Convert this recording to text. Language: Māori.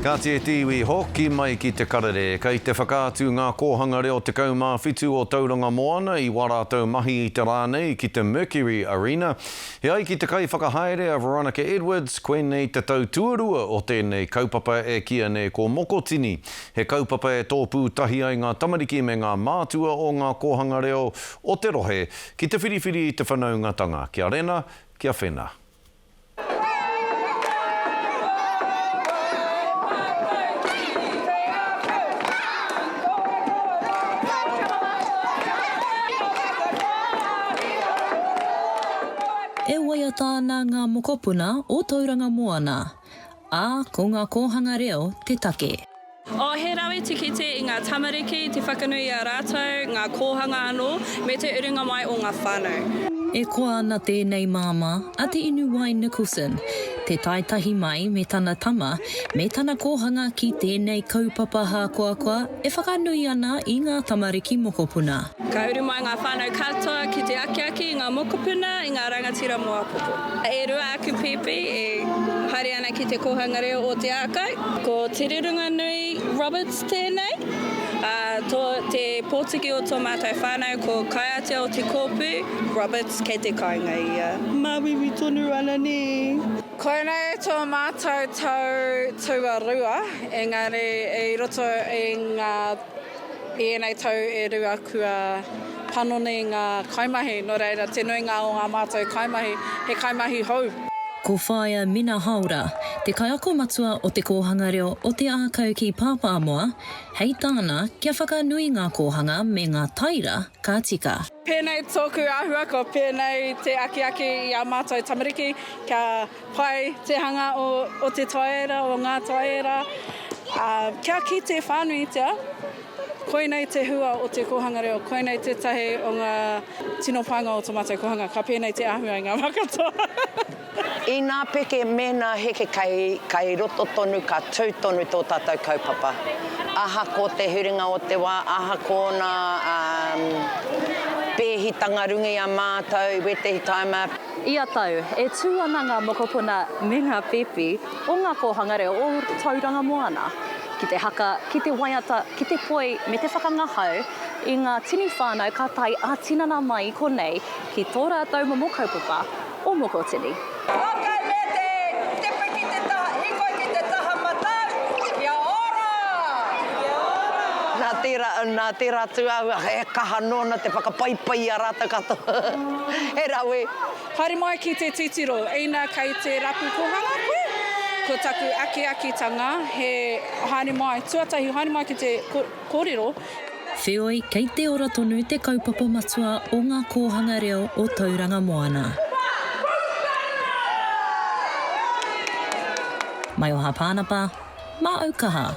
Ka te tiwi hoki mai ki te karere, kei te whakaatu ngā kōhanga reo te kaumāwhitu o Tauranga Moana i warātau mahi i te rānei ki te Mercury Arena. He ai ki te kai whakahaere a Veronica Edwards, koe nei te tau tuarua o tēnei kaupapa e kia nei ko Mokotini. He kaupapa e tōpū tahi ai ngā tamariki me ngā mātua o ngā kōhanga reo o te rohe ki te whiriwhiri i te whanaungatanga. Kia rena, kia whena. E waia tāna ngā mokopuna o Tauranga Moana. Ā, ko ngā kōhanga reo te take. O he rawe tikite i ngā tamariki, te whakanui a rātou, ngā kōhanga anō, me te uringa mai o ngā whānau. E koa ana tēnei māma, a te inu wai Nicholson, te taitahi mai me tana tama, me tana kōhanga ki tēnei kaupapa hākoakoa, e whakanui ana i ngā tamariki mokopuna. Ka uru mai ngā whānau katoa ki te akiaki, i ngā mokopuna, i ngā rangatira moapopo. E rua aku pipi, e haere ana ki te kōhanga reo o te ākau. Ko te rirunga nui Roberts tēnei. Te pōtiki o tō mātou whānau ko Kaiatea o te kōpū, Roberts kei te kāinga ia. Māwiwi tonu ana ni. Koenei tō mātou tau tuarua, engari e roto e ngā enei tau e rua kua panoni ngā kaimahi, no reira te nuinga o ngā mātou kaimahi, he kaimahi hou. Ko whaia Mina Haura, te kaiako matua o te kōhanga reo o te ākau ki Pāpāmoa, hei tāna kia whakanui ngā kōhanga me ngā taira ka tika. Pēnei tōku āhua ko pēnei te akiaki i a mātou tamariki, kia pai te hanga o te taera, o ngā taera. Kia ki te whānuitia, koenei te hua o te kōhanga reo, koenei te tahi o ngā tino pānga o tō mātou kōhanga, ka pēnei te āhua i ngā makatoa. I nā peke mena heke kai roto tonu, ka tū tonu tō tātou kaupapa. Aha ko te huringa o te wā, aha ko nā pēhitanga rungi a mātou, wetehi taima. Ia tau, e tū ana ngā mokopuna me ngā pepi o ngā kōhanga reo o Tauranga Moana. Ki te haka, ki te waiata, ki te poi, me te whakangahau, i ngā tini whānau ka tai a tinana mai i konei ki tō rātou momo kaupapa o Mokotini. Ok, me te piki te taha, hiko ki te taha matau, kia ora! Kia ora! Nā tērā tuahua, e kaha nōna te whakapaipai a rātou katoa. He rawe. Haere mai ki te titiro, eina kei te rapu kōhanga koe. Ko taku aki-akitanga, he haere mai, tuatahi haere mai ki te kōrero. Whioi, kei te ora tonu te kaupapa matua o ngā kōhanga reo o Tauranga Moana. Mai o hapānapa, mā aukaha.